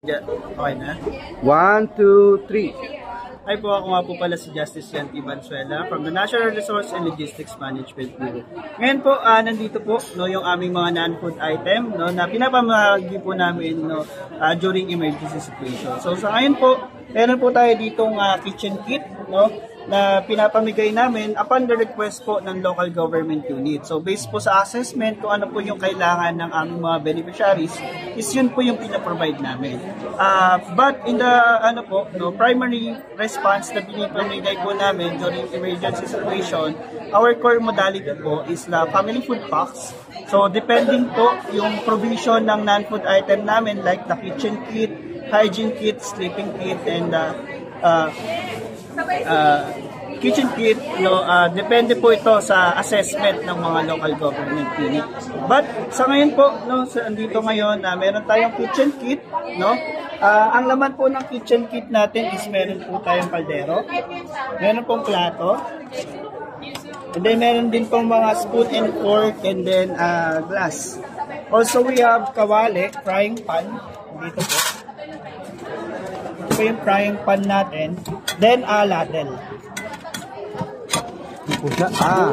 Yeah, okay na. 1, 2, 3. Ay po, ako nga po pala si Justice Yanti Banzuela from the National Resource and Logistics Management Bureau. Ngayon po, nandito po yung aming mga non-food item na pinapamahagi po namin during emergency situation. So sa ngayon po, meron po tayo ditong kitchen kit na pinapamigay namin upon the request po ng local government unit. So based po sa assessment kung ano po yung kailangan ng aming mga beneficiaries, is yun po yung pinaprovide namin. But in the primary response na pinapamigay po namin during emergency situation, our core modality po is the family food packs. So depending po yung provision ng non-food item namin like the kitchen kit, hygiene kit, sleeping kit, and kitchen kit, depende po ito sa assessment ng mga local government unit. But sa ngayon po, andito ngayon meron tayong kitchen kit, ang laman po ng kitchen kit natin is meron po tayong kaldero, meron pong plato, and then meron din pong mga spoon and fork, and then glass. Also we have kawali, frying pan, dito po. Ito yung frying pan natin. Then, ladle.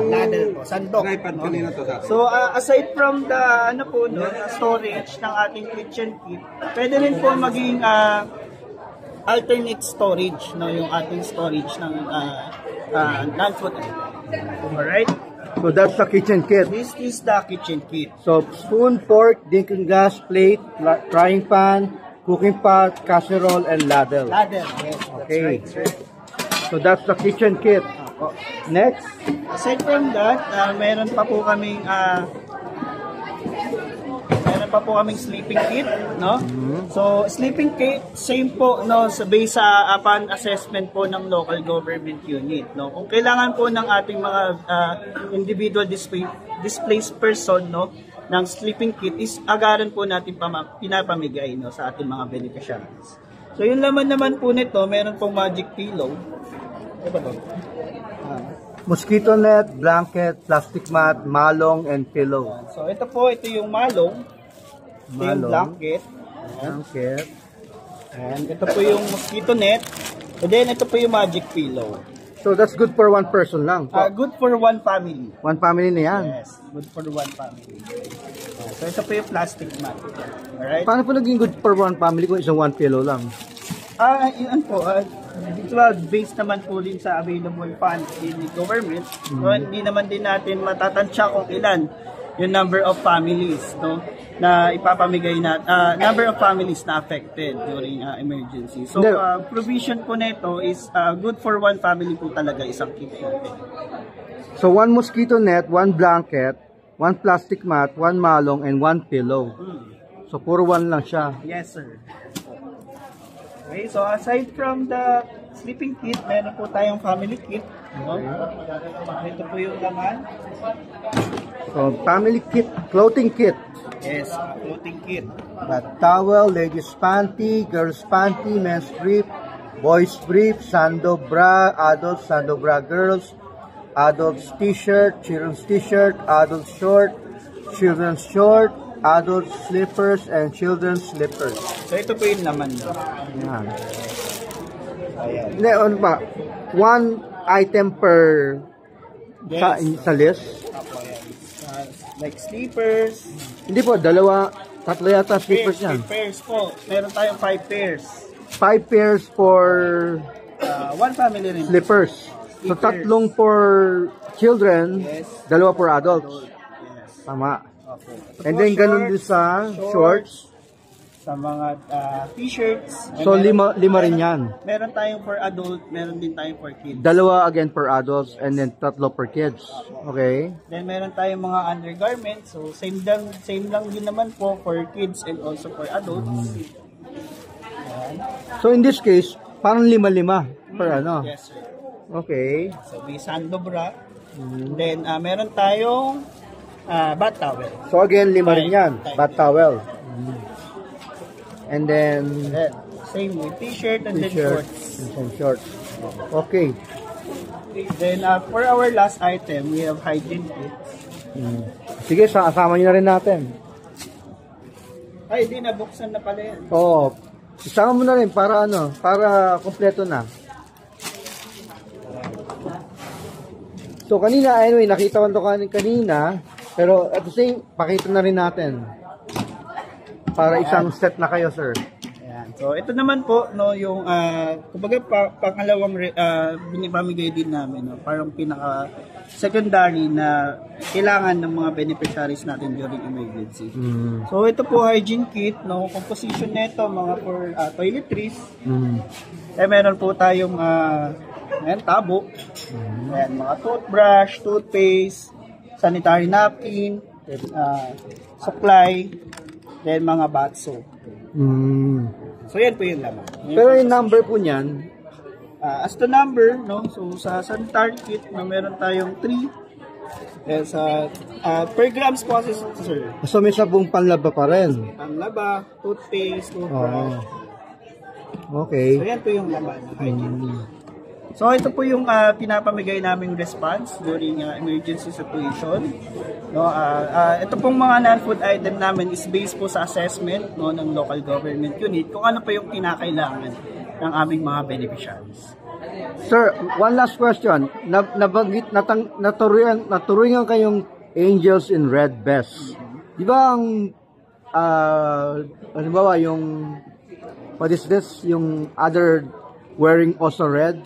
Ladle po. Sandok. So, aside from the, storage ng ating kitchen kit, pwede rin po maging alternate storage, yung ating storage ng non-food. Alright? So, that's the kitchen kit. This is the kitchen kit. So, spoon, fork, drinking glass, plate, frying pan, cooking pot, casserole, and ladle. Ladle, yes. Okay. That's right, sir. So that's the kitchen kit. Next. Aside from that, meron pa po kaming sleeping kit, So sleeping kit, same po, based sa upon assessment po ng local government unit, Kung kailangan po ng ating mga individual displaced person, ng sleeping kit is agaran po natin pinapamigay sa ating mga beneficiaries. So yung laman naman po nito, meron pong magic pillow. Mosquito net, blanket, plastic mat, malong, and pillow. So ito yung malong. Ito yung blanket. And ito po yung mosquito net. And then ito po yung magic pillow. So that's good for one person lang? Good for one family. One family na yan? Yes, good for one family. So ito po yung plastic mat. Alright? Paano po naging good for one family kung isang one pillow lang? Yun po. Based naman po din sa available funds in the government. So hindi naman din natin matatansya kung ilan yung number of families na ipapamigay na number of families na affected during emergency. So provision po nito is good for one family po talaga isang kit natin. So one mosquito net, one blanket, one plastic mat, one malong, and one pillow. So puro one lang siya. Yes, sir. Okay, so aside from the sleeping kit, meron po tayong family kit. Ito po yung laman. So family kit, clothing kit. Yes, clothing kit. But towel, ladies panty, girls panty, men's brief, boys brief, sando bra, adults sando bra girls, adults t-shirt, children's t-shirt, adult short, children's short, adult slippers, and children's slippers. So ito po yung laman. Yan. Ayan. Hindi, ano ba? One item per sa list? Like slippers. Hindi po, tatlo yata slippers yan. Pairs po. Meron tayong 5 pairs. 5 pairs for one family rin. Slippers. So tatlong for children, dalawa for adults. Yes. Tama. Okay. And then ganun din sa shorts. Sa mga t-shirts. So lima rin yan. Meron tayong for adult, meron din tayong for kids. Dalawa again per adults and then tatlo per kids. Okay. Then meron tayong mga undergarments. So same lang din naman po for kids and also for adults. So in this case, parang lima per ano. Yes, sir. Okay. So may sando bra. Then meron tayong bath towel. So again, lima rin yan. Bath towel. And then same with t-shirt and then shorts. And shorts. Okay. Then for our last item, we have hygiene kit. Sige, asama nyo na rin natin. Ay, di nabuksan na pala yan. Oo. Isama mo na rin para ano, para kompleto na. So kanina, anyway, nakita ko ito kanina, pero at the same, pakita na rin natin. Para isang set na kayo, sir. Ayan. So ito naman po, no, yung kumbaga pangalawang binibamigay din namin, no, parang pinaka secondary na kailangan ng mga beneficiaries natin during emergency. So ito po hygiene kit, no, composition nito mga for toiletries. Meron po tayong tabo. Ayan, mga toothbrush, toothpaste, sanitary napkin, supply, then mga bath soap. So yan po yung laman. Pero yung number po niyan, as to number, no, so sa sanitary kit, no, meron tayong 3. Sa per grams po kasi, sir. so may sabong panlaba pa rin. Ang laba, toothpaste, toothbrush. Okay. So yan po yung laman ng hygiene. So ito po yung pinapamigay naming response during emergency situation. No, ito pong mga non-food item namin is based po sa assessment, no, ng local government unit kung ano pa yung kinakailangan ng aming mga beneficiaries. Sir, one last question. Nabanggit, naturuan kayong Angels in Red Vest. Di ba ang, halimbawa yung, what is this? Yung other wearing also red?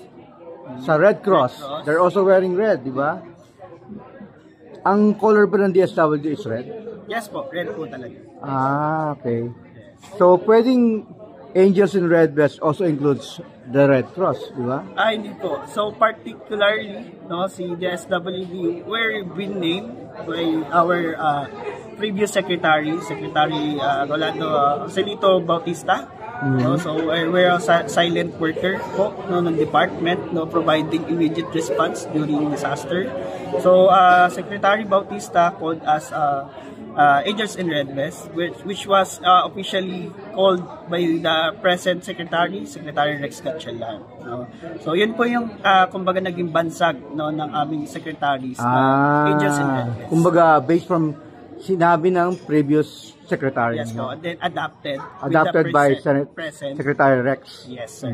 Sa Red Cross, they're also wearing red, di ba? Ang color ba ng DSWD is red? Yes po, red po talaga. Okay. So, pwedeng Angels in Red Vest also includes the Red Cross, di ba? Hindi po. So, particularly, no, si DSWD were been named by our previous Secretary Rolando Celito Bautista. No, so we're a silent worker po, no, ng department, no, providing immediate response during disaster. So Secretary Bautista called us Angels in Red Vest, which was officially called by the present Secretary Rex Gatchalian. No? So yun po yung kumbaga naging bansag, no, ng aming secretaries, Angels in Red Vest. Kumbaga based from sinabi ng previous secretary. Yes, no, and then adapted by present Secretary Rex. Yes, sir.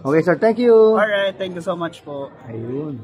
Okay, sir. Thank you. Alright, thank you so much po. Ayun.